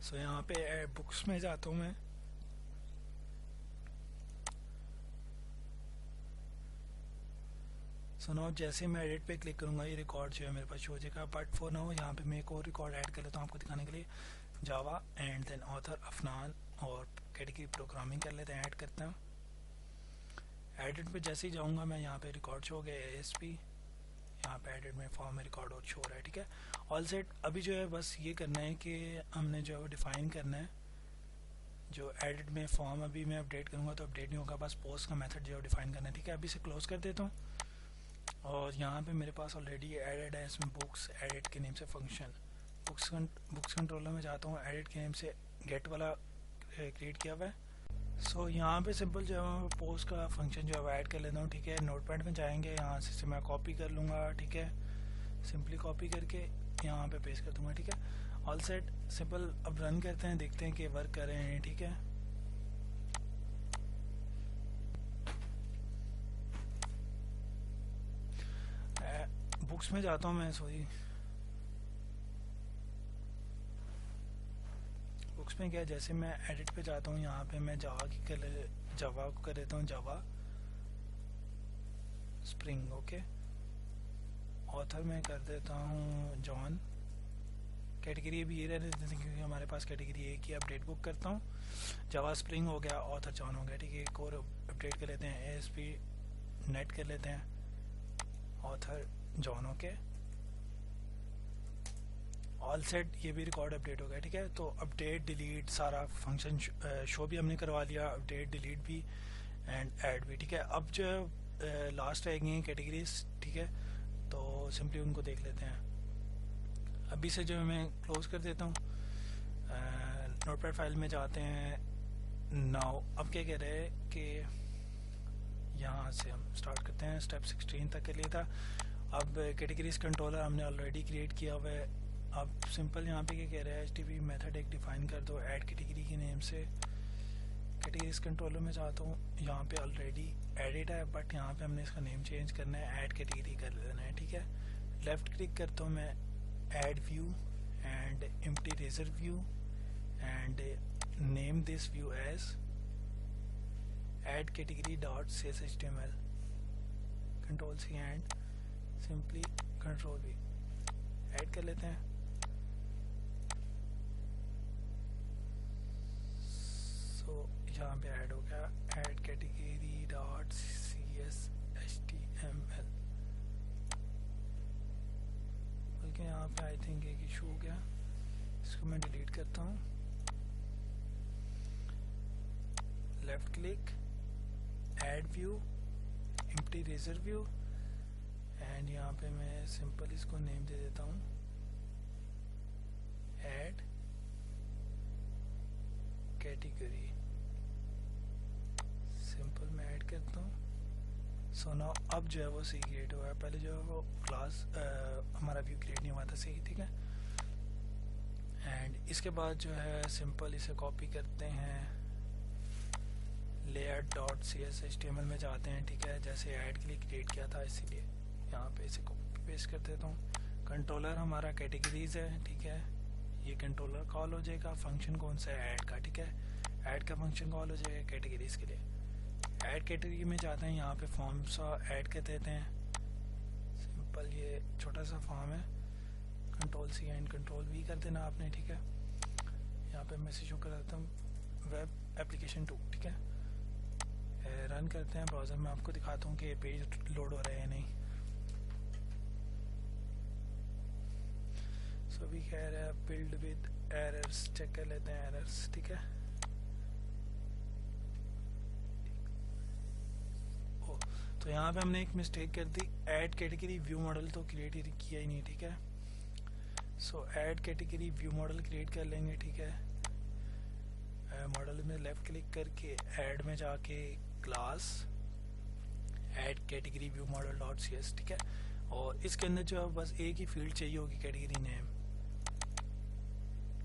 सो यहाँ पे बुक्स में जाता हूँ मैं। सो नाउ जैसे मैं एडिट पे क्लिक करूँगा ये रिकॉर्ड जो है मेरे पास शो हो जाएगा। बट फॉर नाउ यहाँ पे मैं एक और रिकॉर्ड ऐड कर लेता हूँ आपको दिखाने के लिए। Java and then author Afnan और कैटेगरी प्रोग्रामिंग कर लेते हैं, ऐड करते हैं। एडिट पे जैसे ही जाऊँगा मैं यहाँ पे रिकॉर्ड शो हो गया ASP, यहाँ पे एडिट में फॉर्म में रिकॉर्ड और शो हो रहा है। ठीक है, ऑल सेट। अभी जो है बस ये करना है कि हमने जो है वो डिफाइन करना है जो एडिट में फॉर्म। अभी मैं अपडेट करूँगा तो अपडेट नहीं होगा, बस पोस्ट का मेथड जो है डिफाइन करना है। ठीक है, अभी से क्लोज कर देता हूँ और यहाँ पे मेरे पास ऑलरेडी एडेड है इसमें बुक्स एडिट के नेम से फंक्शन। बुक्स कंट्रोलर में जाता हूँ, एडिट के नेम से गेट वाला क्रिएट किया हुआ है। सो यहाँ पे सिंपल जो है पोस्ट का फंक्शन जो है ऐड कर लेता हूँ। ठीक है, नोटपैड में जाएंगे, यहाँ से मैं कॉपी कर लूँगा। ठीक है, सिंपली कॉपी करके यहाँ पे पेस्ट कर दूँगा। ठीक है, ऑल सेट सिंपल। अब रन करते हैं, देखते हैं कि वर्क कर रहे हैं। ठीक है, बुक्स में जाता हूँ मैं, सॉरी बुक्स में क्या, जैसे मैं एडिट पे जाता हूँ यहाँ पे मैं जावा को कर देता हूँ जावा स्प्रिंग। ओके, ऑथर में कर देता हूँ जॉन। कैटेगरी भी ये रहने देते हैं क्योंकि हमारे पास कैटेगरी एक ही। अपडेट बुक करता हूँ, जावा स्प्रिंग हो गया, ऑथर जॉन हो गया। ठीक है, एक और अपडेट कर लेते हैं, ASP नेट कर लेते हैं, author John. Okay, all set. ये भी रिकॉर्ड अपडेट हो गया। ठीक है, तो अपडेट डिलीट सारा फंक्शन शो भी हमने करवा लिया, अपडेट डिलीट भी एंड ऐड भी। ठीक है, अब जो है लास्ट रह गई हैं कैटेगरीज। ठीक है, तो सिंपली उनको देख लेते हैं। अभी से जो है मैं क्लोज कर देता हूँ। नोटपैड फाइल में जाते हैं। नाउ अब क्या कह रहे हैं कि यहाँ से हम स्टार्ट करते हैं, स्टेप 16 तक के लिए था। अब कैटेगरीज कंट्रोलर हमने ऑलरेडी क्रिएट किया हुआ है। अब सिंपल यहाँ पे क्या कह रहा है, HTTP मेथड एक डिफाइन कर दो ऐड कैटेगरी के नेम से। कैटेगरीज कंट्रोलर में जाता हूँ, यहाँ पे ऑलरेडी एडिट है बट यहाँ पे हमने इसका नेम चेंज करना है, ऐड कैटेगरी कर लेना है। ठीक है, लेफ्ट क्लिक करता हूँ मैं, add view and empty razor view and name this view as add category dot CSHTML, control C and simply control V add कर लेते हैं। सो यहाँ पे ऐड हो गया ऐड कैटेगरी डॉट CSHTML। बल्कि यहाँ पे आई थिंक एक इशू हो गया, इसको मैं डिलीट करता हूँ। Left click, add view, empty razor view and यहाँ पे मैं सिंपल इसको नेम दे देता हूँ ऐड कैटेगरी। सिंपल मैं ऐड करता हूँ। सो नाउ अब जो है वो सी क्रिएट हुआ है, पहले जो है वो क्लास हमारा व्यू क्रिएट नहीं हुआ था सही। ठीक है, एंड इसके बाद जो है सिंपल इसे कॉपी करते हैं, लेयर डॉट CSHTML में जाते हैं। ठीक है, जैसे ऐड के लिए क्रिएट किया था इसीलिए यहाँ पे इसे कॉपी पेस्ट कर देता हूँ। कंट्रोलर हमारा कैटेगरीज है। ठीक है, ये कंट्रोलर कॉल हो जाएगा। फंक्शन कौन सा है, ऐड का। ठीक है, ऐड का फंक्शन कॉल हो जाएगा कैटेगरीज के लिए। ऐड कैटेगरी में जाते हैं, यहाँ पे फॉर्म सा ऐड कर देते हैं। सिंपल ये छोटा सा फॉर्म है, control C and control V कर देना आपने। ठीक है, यहाँ पे मैसेज शो कर देता हूँ वेब एप्लीकेशन 2। ठीक है, रन करते हैं ब्राउज़र में, आपको दिखाता हूँ कि पेज लोड हो रहा है या नहीं। सो भी कह रहा है बिल्ड विद एरर्स, चेक कर लेते हैं एरर्स। ठीक है, तो यहाँ पे हमने एक मिस्टेक कर दी, ऐड कैटेगरी व्यू मॉडल तो क्रिएट ही किया ही नहीं। ठीक है, so add category view model create कर लेंगे। ठीक है, मॉडल में लेफ्ट क्लिक करके ऐड में जाके class add category view model dot C S, ठीक है। और इसके अंदर जो है बस एक ही फील्ड चाहिए होगी, कैटेगरी नेम,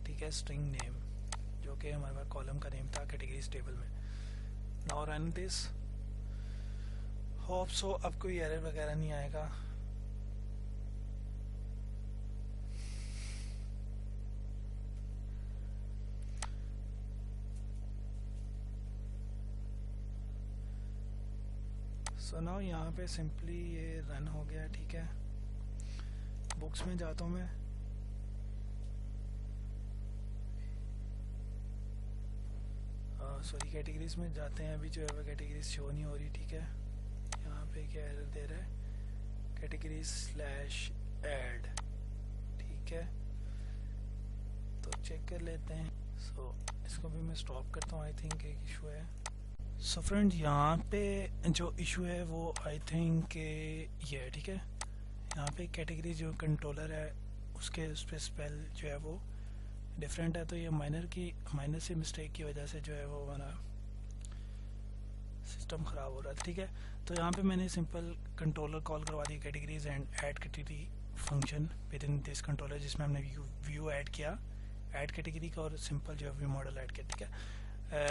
ठीक है, स्ट्रिंग नेम, जो कि हमारे पास कॉलम का नेम था कैटेगरीज टेबल में। Now run this, hope so अब कोई एरर वगैरह नहीं आएगा। सो नाउ यहाँ पे सिंपली ये रन हो गया, ठीक है। बुक्स में जाता हूँ मैं, सॉरी कैटेगरीज में जाते हैं। अभी जो है वो कैटेगरीज शो नहीं हो रही, ठीक है। यहाँ पे क्या एरर दे रहा है, कैटेगरी स्लैश ऐड, ठीक है। तो चेक कर लेते हैं। सो इसको भी मैं स्टॉप करता हूँ, आई थिंक एक इशू है। सो फ्रेंड यहाँ पे जो इशू है वो आई थिंक ये है, ठीक है। यहाँ पे कैटेगरी जो कंट्रोलर है उसके उस पर स्पेल जो है वो डिफरेंट है, तो ये माइनर से मिस्टेक की वजह से जो है वो हमारा सिस्टम ख़राब हो रहा है, ठीक है। तो यहाँ पे मैंने सिंपल कंट्रोलर कॉल करवा दी, categories and add category function with in this controller, जिसमें हमने व्यू ऐड किया, ऐड कैटेगरी का, और सिंपल जो है व्यू मॉडल ऐड किया, ठीक है।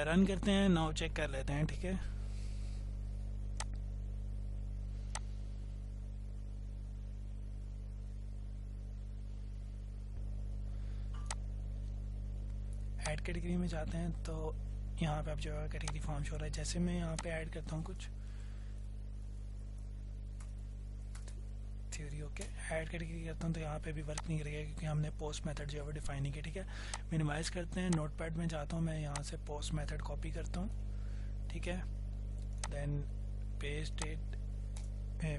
रन करते हैं, नाउ चेक कर लेते हैं, ठीक है। ऐड कैटेगरी में जाते हैं तो यहाँ पे अब जो है कैटेगरी फॉर्म शो हो रहा है। जैसे मैं यहाँ पे ऐड करता हूँ कुछ थ्योरी, ओके, ऐड कैटेगरी करता हूँ तो यहाँ पे भी वर्क नहीं करेगा क्योंकि हमने पोस्ट मेथड जो है वो डिफाइन नहीं किया, ठीक है। मिनिमाइज करते हैं, नोटपैड में जाता हूँ मैं, यहाँ से पोस्ट मेथड कॉपी करता हूँ, ठीक है। Then paste it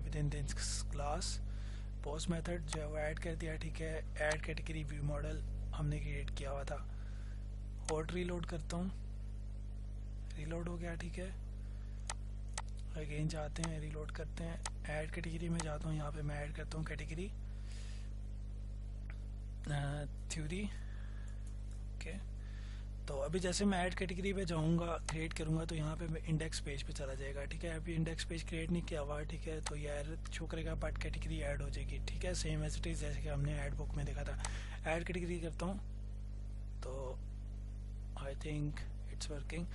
with in this class, post method जो है वो ऐड कर दिया, ठीक है। ऐड कैटेगरी व्यू मॉडल हमने क्रिएट किया हुआ था। और रीलोड करता हूँ, रीलोड हो गया, ठीक है। अगेन जाते हैं, रीलोड करते हैं, ऐड कैटेगरी में जाता हूँ, यहाँ पे मैं ऐड करता हूँ कैटेगरी थ्योरी, ओके। तो अभी जैसे मैं ऐड कैटेगरी पे जाऊँगा, क्रिएट करूँगा, तो यहाँ पे मैं इंडेक्स पेज पे चला जाएगा, ठीक है। अभी इंडेक्स पेज क्रिएट नहीं किया हुआ, ठीक है, तो ये एरर शो करेगा, बट कैटेगरी ऐड हो जाएगी, ठीक है। सेम एज इट इज़ जैसे कि हमने ऐड बुक में देखा था। ऐड कैटेगरी करता हूँ तो आई थिंक इट्स वर्किंग।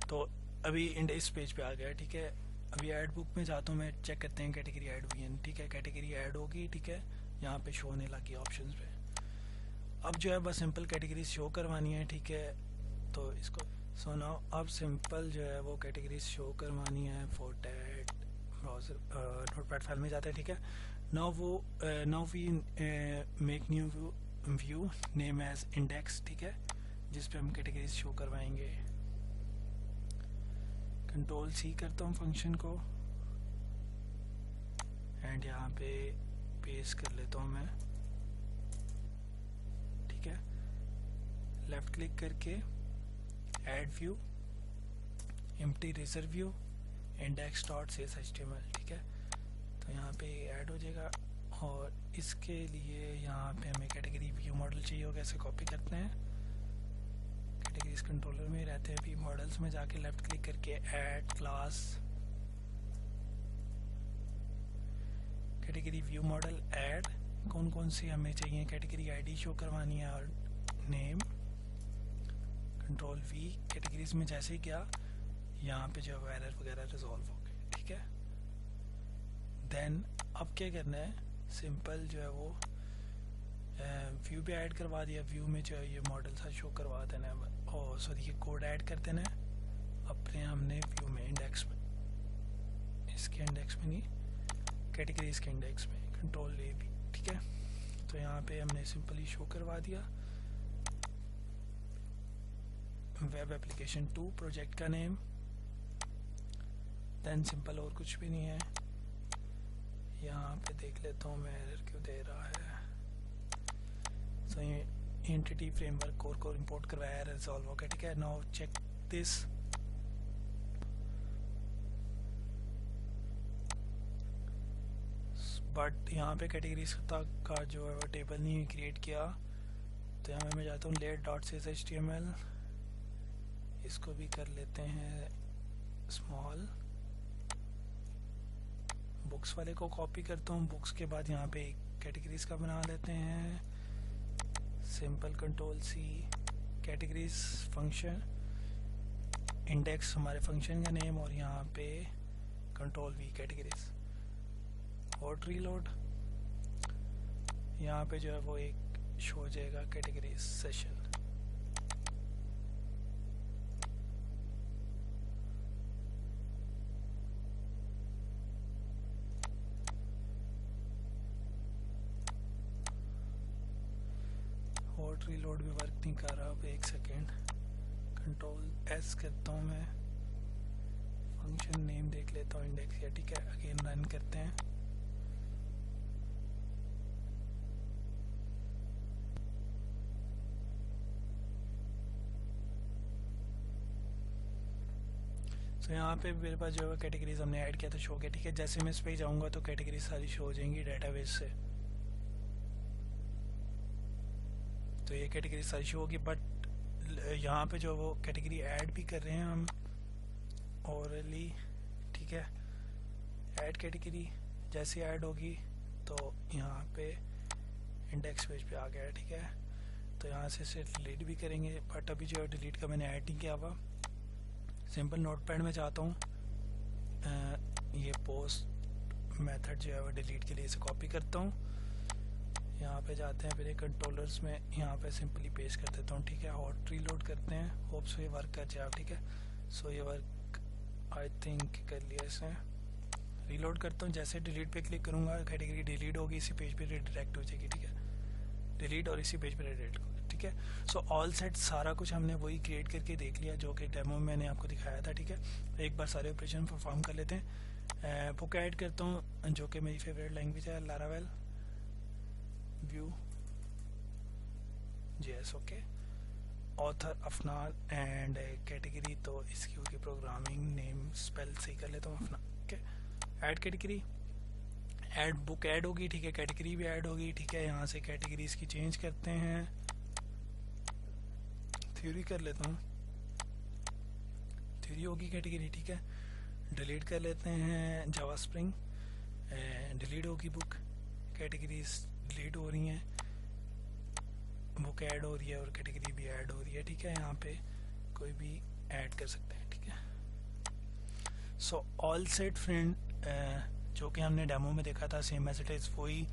तो अभी इंडेक्स पेज पे आ गया, ठीक है। अभी ऐड बुक में जाता हूँ मैं, चेक करते हैं कैटेगरी ऐड हुई है, ठीक है। कैटेगरी ऐड होगी, ठीक है, यहाँ पे शो होने लगी ऑप्शंस पे। अब जो है बस सिंपल कैटेगरी शो करवानी है, ठीक है। तो इसको सो नाउ अब सिंपल जो है वो कैटेगरी शो करवानी है। फोर्टेट ब्राउजर नोटपैड फाइल में जाते हैं, ठीक है। Now we make new view name as index, ठीक है, जिस पे हम कैटेगरीज शो करवाएंगे। कंट्रोल सी करता हूँ फंक्शन को एंड यहाँ पे पेस्ट कर लेता हूँ मैं, ठीक है। लेफ्ट क्लिक करके add view, empty reserve view, index dot says HTML, ठीक है। तो यहाँ पे ऐड हो जाएगा। और इसके लिए यहाँ पे हमें कैटेगरी व्यू मॉडल चाहिए होगा, ऐसे कॉपी करते हैं, कैटेगरीज कंट्रोलर में रहते हैं। अभी मॉडल्स में जाके लेफ्ट क्लिक करके add class category view model add, कौन कौन सी हमें चाहिए, कैटेगरी आईडी शो करवानी है और नेम। कंट्रोल वी, कैटेगरीज में जैसे ही किया यहाँ पे जो एरर वगैरह रिजॉल्व हो गए, ठीक है। देन अब क्या करना है, सिंपल जो है वो व्यू पे ऐड करवा दिया। व्यू में जो है ये मॉडल सा शो करवा देना है, और सॉरी ये कोड ऐड कर देना है अपने हमने व्यू में, इंडेक्स में, इसके इंडेक्स में नहीं, कैटेगरीज के इंडेक्स में, कंट्रोल ए भी, ठीक है। तो यहाँ पे हमने सिंपली शो करवा दिया। वेब एप्लीकेशन 2 प्रोजेक्ट का नेम, देन सिंपल, और कुछ भी नहीं है। यहाँ पे देख लेता हूँ मैं एरर क्यों दे रहा है। सो ये एंटिटी फ्रेमवर्क कोर को इंपोर्ट करवाया, रिजॉल्व हो गया, ठीक है। नाउ चेक दिस, बट यहाँ पे कैटेगरीज का जो है वो टेबल नहीं क्रिएट किया। तो यहाँ मैं जाता हूँ लेट डॉट सेज एचटीएमएल, इसको भी कर लेते हैं स्मॉल, बुक्स वाले को कॉपी करता हूँ। बुक्स के बाद यहाँ पे कैटेगरीज का बना लेते हैं, simple control C, categories function, index हमारे फंक्शन का नेम, और यहाँ पे control V categories, hot reload. यहाँ पे जो है वो एक शो हो जाएगा कैटेगरीज सेशन। हॉट रीलोड भी वर्क नहीं कर रहा। अब एक सेकेंड, कंट्रोल एस करता हूँ मैं, फंक्शन नेम देख लेता हूँ इंडेक्स या, ठीक है। अगेन रन करते हैं। तो यहाँ पे मेरे पास जो है कैटेगरीज हमने ऐड किया था शो के, ठीक है। जैसे मैं इस पे जाऊँगा तो कैटेगरीज सारी शो हो जाएंगी डेटाबेस से। तो ये कैटेगरी सारी शो होगी, बट यहाँ पे जो वो कैटेगरी ऐड भी कर रहे हैं हम ओरली, ठीक है। ऐड कैटेगरी जैसे ऐड होगी तो यहाँ पे इंडेक्स पेज पे आ गया, ठीक है। तो यहाँ से इसे डिलीट भी करेंगे, बट अभी जो है डिलीट का मैंने ऐड नहीं किया हुआ। सिंपल नोटपैड में चाहता हूँ ये पोस्ट मेथड जो है वो डिलीट के लिए इसे कॉपी करता हूँ। यहाँ पे जाते हैं, फिर एक कंट्रोलर्स में यहाँ पे सिंपली पेस्ट कर देता हूँ, ठीक है। हॉट रीलोड करते हैं, होप सो ये वर्क कर जाए, ठीक है। सो ये वर्क आई थिंक कर लिया इसने। रीलोड करता हूँ, जैसे डिलीट पे क्लिक करूँगा कैटेगरी डिलीट होगी, इसी पेज पे रिडायरेक्ट हो जाएगी, ठीक है। डिलीट और इसी पेज पे रिडायरेक्ट होगी, ठीक है। सो ऑल सेट सारा कुछ हमने वही क्रिएट करके देख लिया जो कि डेमो में मैंने आपको दिखाया था, ठीक है। एक बार सारे ऑपरेशन परफॉर्म कर लेते हैं। बुक ऐड करता हूँ जो कि मेरी फेवरेट लैंग्वेज है, Laravel, Vue JS, okay. Author Afnan and category तो इसकी होगी प्रोग्रामिंग, नेम स्पेल सही कर लेता हूँ Afnan, okay. Add category, add book add होगी, ठीक है। कैटेगरी भी ऐड होगी, ठीक है। यहाँ से कैटेगरीज की चेंज करते हैं, थ्योरी कर लेता हूँ, थ्योरी होगी कैटेगरी, ठीक है। डिलीट कर लेते हैं जावा स्प्रिंग, डिलीट होगी बुक, कैटेगरीज डिलीट हो रही हैं, बुक ऐड हो रही है और कैटेगरी भी ऐड हो रही है, ठीक है। यहाँ पे कोई भी ऐड कर सकते हैं, ठीक है। सो ऑल सेट फ्रेंड, जो कि हमने डेमो में देखा था सेम एज इट इज़ वही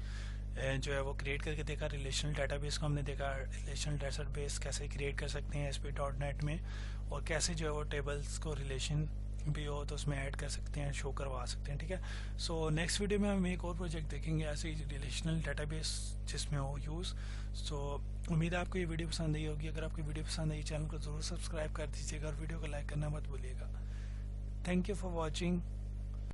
जो है वो क्रिएट करके देखा। रिलेशनल डेटाबेस को हमने देखा, रिलेशनल डेटाबेस कैसे क्रिएट कर सकते हैं ASP.NET में, और कैसे जो है वो टेबल्स को रिलेशन भी हो तो उसमें ऐड कर सकते हैं, शो करवा सकते हैं, ठीक है। सो नेक्स्ट वीडियो में हम एक और प्रोजेक्ट देखेंगे ऐसे ही रिलेशनल डेटाबेस जिसमें हो यूज़। सो उम्मीद है आपको ये वीडियो पसंद आई होगी। अगर आपको वीडियो पसंद आई चैनल को ज़रूर सब्सक्राइब कर दीजिएगा और वीडियो को लाइक करना मत भूलिएगा। Thank you for watching.